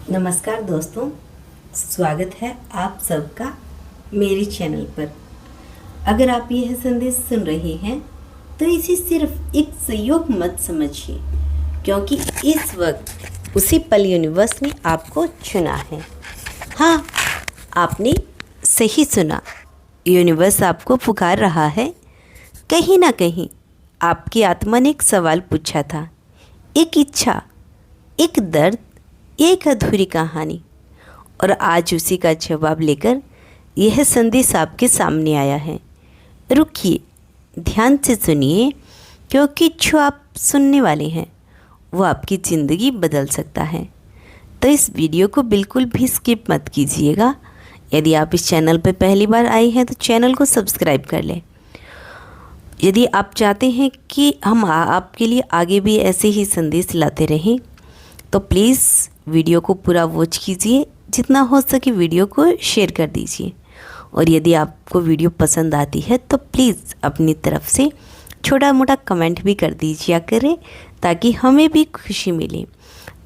नमस्कार दोस्तों, स्वागत है आप सबका मेरे चैनल पर। अगर आप यह संदेश सुन रहे हैं तो इसे सिर्फ एक संयोग मत समझिए, क्योंकि इस वक्त उसी पल यूनिवर्स ने आपको चुना है। हाँ, आपने सही सुना, यूनिवर्स आपको पुकार रहा है। कहीं ना कहीं आपकी आत्मा ने एक सवाल पूछा था, एक इच्छा, एक दर्द, एक अधूरी कहानी, और आज उसी का जवाब लेकर यह संदेश आपके सामने आया है। रुकिए, ध्यान से सुनिए, क्योंकि जो आप सुनने वाले हैं वो आपकी ज़िंदगी बदल सकता है। तो इस वीडियो को बिल्कुल भी स्किप मत कीजिएगा। यदि आप इस चैनल पर पहली बार आए हैं तो चैनल को सब्सक्राइब कर लें। यदि आप चाहते हैं कि हम आपके लिए आगे भी ऐसे ही संदेश लाते रहें तो प्लीज़ वीडियो को पूरा वॉच कीजिए, जितना हो सके वीडियो को शेयर कर दीजिए। और यदि आपको वीडियो पसंद आती है तो प्लीज़ अपनी तरफ से छोटा मोटा कमेंट भी कर दीजिए करें, ताकि हमें भी खुशी मिले।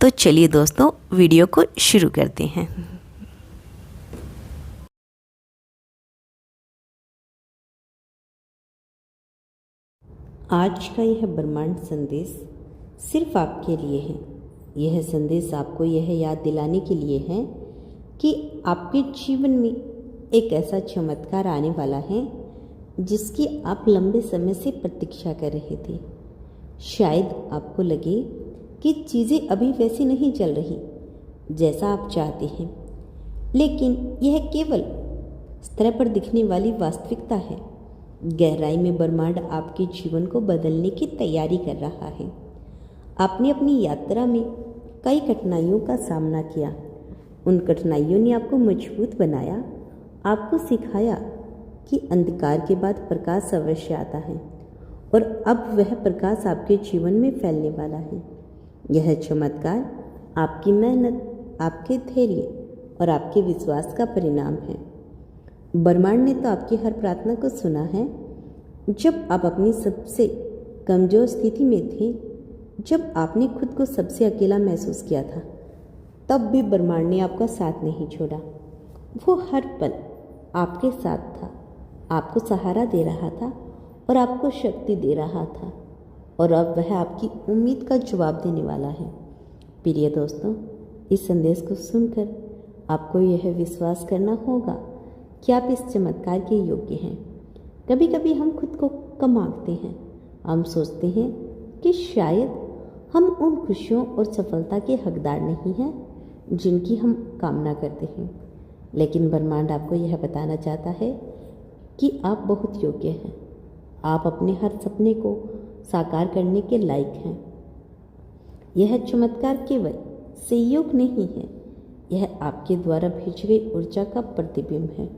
तो चलिए दोस्तों, वीडियो को शुरू करते हैं। आज का यह ब्रह्मांड संदेश सिर्फ आपके लिए है। यह संदेश आपको यह याद दिलाने के लिए है कि आपके जीवन में एक ऐसा चमत्कार आने वाला है जिसकी आप लंबे समय से प्रतीक्षा कर रहे थे। शायद आपको लगे कि चीज़ें अभी वैसी नहीं चल रही जैसा आप चाहते हैं, लेकिन यह केवल सतह पर दिखने वाली वास्तविकता है। गहराई में ब्रह्मांड आपके जीवन को बदलने की तैयारी कर रहा है। आपने अपनी यात्रा में कई कठिनाइयों का सामना किया। उन कठिनाइयों ने आपको मजबूत बनाया, आपको सिखाया कि अंधकार के बाद प्रकाश अवश्य आता है, और अब वह प्रकाश आपके जीवन में फैलने वाला है। यह चमत्कार आपकी मेहनत, आपके धैर्य और आपके विश्वास का परिणाम है। ब्रह्मांड ने तो आपकी हर प्रार्थना को सुना है। जब आप अपनी सबसे कमज़ोर स्थिति में थे, जब आपने खुद को सबसे अकेला महसूस किया था, तब भी ब्रह्मांड ने आपका साथ नहीं छोड़ा। वो हर पल आपके साथ था, आपको सहारा दे रहा था और आपको शक्ति दे रहा था, और अब वह आपकी उम्मीद का जवाब देने वाला है। प्रिय दोस्तों, इस संदेश को सुनकर आपको यह विश्वास करना होगा कि आप इस चमत्कार के योग्य हैं। कभी कभी हम खुद को कम आंकते हैं। हम सोचते हैं कि शायद हम उन खुशियों और सफलता के हकदार नहीं हैं जिनकी हम कामना करते हैं, लेकिन ब्रह्मांड आपको यह बताना चाहता है कि आप बहुत योग्य हैं। आप अपने हर सपने को साकार करने के लायक हैं। यह चमत्कार केवल संयोग नहीं है, यह आपके द्वारा भेजी गई ऊर्जा का प्रतिबिंब है।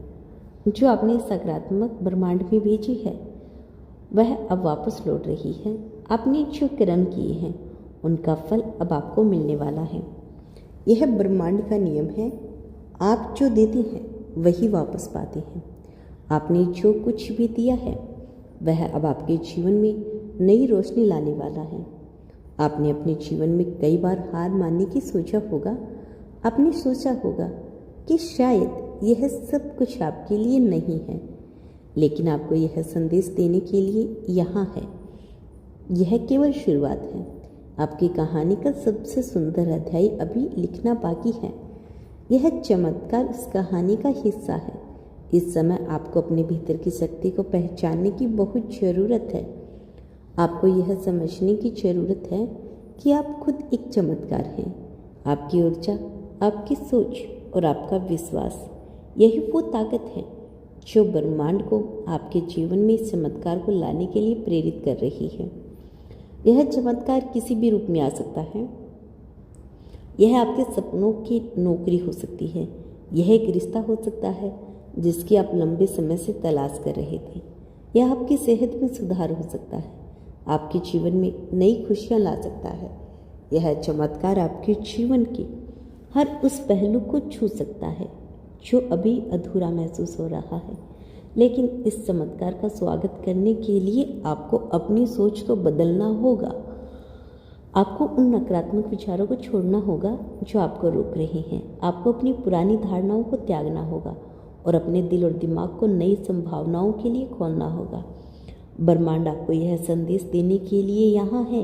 जो आपने सकारात्मक ब्रह्मांड में भेजी है वह अब वापस लौट रही है। आपने जो कर्म किए हैं उनका फल अब आपको मिलने वाला है। यह ब्रह्मांड का नियम है, आप जो देते हैं वही वापस पाते हैं। आपने जो कुछ भी दिया है वह अब आपके जीवन में नई रोशनी लाने वाला है। आपने अपने जीवन में कई बार हार मानने की सोचा होगा। आपने सोचा होगा कि शायद यह सब कुछ आपके लिए नहीं है, लेकिन आपको यह संदेश देने के लिए यहाँ है। यह केवल शुरुआत है। आपकी कहानी का सबसे सुंदर अध्याय अभी लिखना बाकी है। यह चमत्कार उस कहानी का हिस्सा है। इस समय आपको अपने भीतर की शक्ति को पहचानने की बहुत ज़रूरत है। आपको यह समझने की ज़रूरत है कि आप खुद एक चमत्कार हैं। आपकी ऊर्जा, आपकी सोच और आपका विश्वास, यही वो ताकत है जो ब्रह्मांड को आपके जीवन में इस चमत्कार को लाने के लिए प्रेरित कर रही है। यह चमत्कार किसी भी रूप में आ सकता है। यह आपके सपनों की नौकरी हो सकती है, यह एक रिश्ता हो सकता है जिसकी आप लंबे समय से तलाश कर रहे थे, यह आपकी सेहत में सुधार हो सकता है, आपके जीवन में नई खुशियाँ ला सकता है। यह चमत्कार आपके जीवन के हर उस पहलू को छू सकता है जो अभी अधूरा महसूस हो रहा है। लेकिन इस चमत्कार का स्वागत करने के लिए आपको अपनी सोच को बदलना होगा। आपको उन नकारात्मक विचारों को छोड़ना होगा जो आपको रोक रहे हैं। आपको अपनी पुरानी धारणाओं को त्यागना होगा और अपने दिल और दिमाग को नई संभावनाओं के लिए खोलना होगा। ब्रह्मांड आपको यह संदेश देने के लिए यहाँ है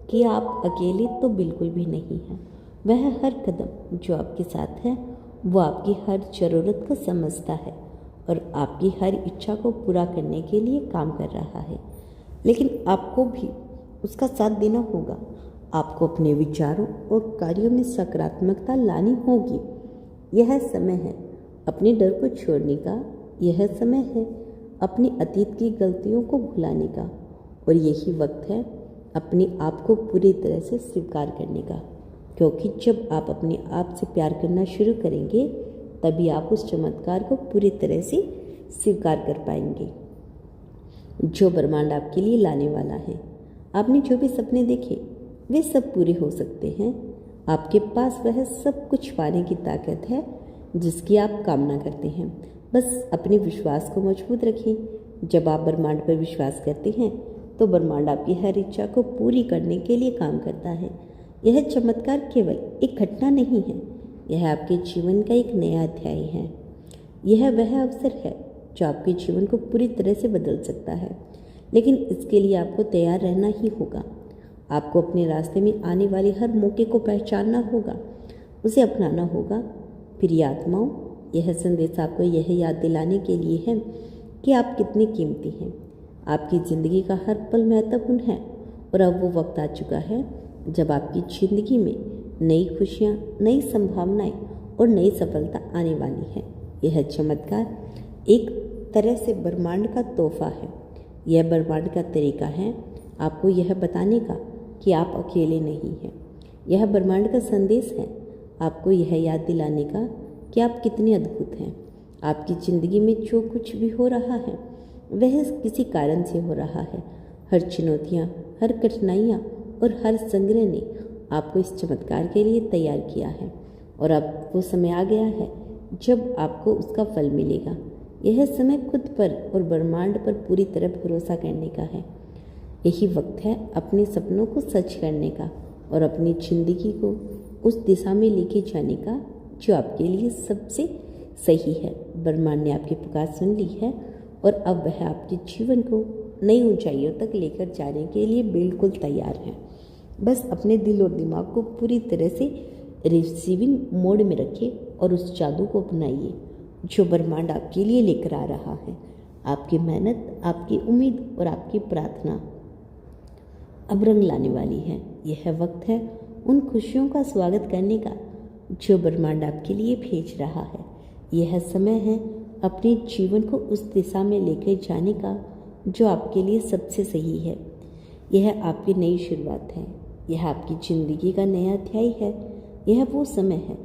कि आप अकेले तो बिल्कुल भी नहीं हैं। वह हर कदम जो आपके साथ है वो आपकी हर ज़रूरत को समझता है और आपकी हर इच्छा को पूरा करने के लिए काम कर रहा है। लेकिन आपको भी उसका साथ देना होगा। आपको अपने विचारों और कार्यों में सकारात्मकता लानी होगी। यह समय है अपने डर को छोड़ने का। यह समय है अपने अतीत की गलतियों को भुलाने का और यही वक्त है अपने आप को पूरी तरह से स्वीकार करने का, क्योंकि जब आप अपने आप से प्यार करना शुरू करेंगे तभी आप उस चमत्कार को पूरी तरह से स्वीकार कर पाएंगे जो ब्रह्मांड आपके लिए लाने वाला है। आपने जो भी सपने देखे वे सब पूरे हो सकते हैं। आपके पास वह सब कुछ पाने की ताकत है जिसकी आप कामना करते हैं। बस अपने विश्वास को मजबूत रखें। जब आप ब्रह्मांड पर विश्वास करते हैं तो ब्रह्मांड आपकी हर इच्छा को पूरी करने के लिए काम करता है। यह चमत्कार केवल एक घटना नहीं है, यह आपके जीवन का एक नया अध्याय है। यह वह अवसर है जो आपके जीवन को पूरी तरह से बदल सकता है, लेकिन इसके लिए आपको तैयार रहना ही होगा। आपको अपने रास्ते में आने वाले हर मौके को पहचानना होगा, उसे अपनाना होगा। प्रिय आत्माओं, यह संदेश आपको यह याद दिलाने के लिए है कि आप कितने कीमती हैं। आपकी ज़िंदगी का हर पल महत्वपूर्ण है और अब वो वक्त आ चुका है जब आपकी ज़िंदगी में नई खुशियाँ, नई संभावनाएं और नई सफलता आने वाली है। यह चमत्कार एक तरह से ब्रह्मांड का तोहफा है। यह ब्रह्मांड का तरीका है आपको यह बताने का कि आप अकेले नहीं हैं। यह ब्रह्मांड का संदेश है आपको यह याद दिलाने का कि आप कितने अद्भुत हैं। आपकी ज़िंदगी में जो कुछ भी हो रहा है वह किसी कारण से हो रहा है। हर चुनौतियाँ, हर कठिनाइयाँ और हर संग्रह ने आपको इस चमत्कार के लिए तैयार किया है और अब वो समय आ गया है जब आपको उसका फल मिलेगा। यह समय खुद पर और ब्रह्मांड पर पूरी तरह भरोसा करने का है। यही वक्त है अपने सपनों को सच करने का और अपनी ज़िंदगी को उस दिशा में लेके जाने का जो आपके लिए सबसे सही है। ब्रह्मांड ने आपकी पुकार सुन ली है और अब वह आपके जीवन को नई ऊंचाइयों तक लेकर जाने के लिए बिल्कुल तैयार है। बस अपने दिल और दिमाग को पूरी तरह से रिसीविंग मोड में रखें और उस जादू को अपनाइए जो ब्रह्मांड आपके लिए लेकर आ रहा है। आपकी मेहनत, आपकी उम्मीद और आपकी प्रार्थना अब रंग लाने वाली है। यह वक्त है उन खुशियों का स्वागत करने का जो ब्रह्मांड आपके लिए भेज रहा है। यह समय है अपने जीवन को उस दिशा में लेकर जाने का जो आपके लिए सबसे सही है। यह आपकी नई शुरुआत है। यह आपकी ज़िंदगी का नया अध्याय है। यह वो समय है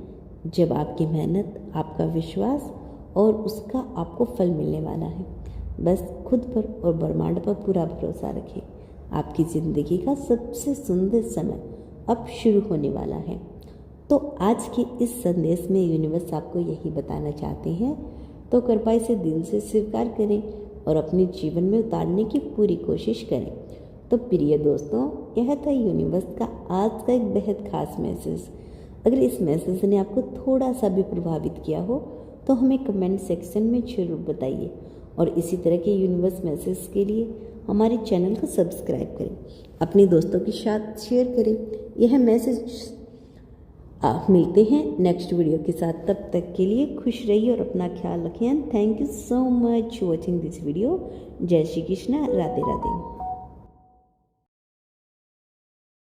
जब आपकी मेहनत, आपका विश्वास और उसका आपको फल मिलने वाला है। बस खुद पर और ब्रह्मांड पर पूरा भरोसा रखें। आपकी ज़िंदगी का सबसे सुंदर समय अब शुरू होने वाला है। तो आज के इस संदेश में यूनिवर्स आपको यही बताना चाहते हैं, तो कृपया इसे दिल से स्वीकार करें और अपने जीवन में उतारने की पूरी कोशिश करें। तो प्रिय दोस्तों, यह था यूनिवर्स का आज का एक बेहद खास मैसेज। अगर इस मैसेज ने आपको थोड़ा सा भी प्रभावित किया हो तो हमें कमेंट सेक्शन में जरूर बताइए और इसी तरह के यूनिवर्स मैसेज के लिए हमारे चैनल को सब्सक्राइब करें, अपने दोस्तों के साथ शेयर करें। यह मैसेज आप मिलते हैं नेक्स्ट वीडियो के साथ। तब तक के लिए खुश रहिए और अपना ख्याल रखें। Thank you so much watching this video. जय श्री कृष्णा, राधे राधे।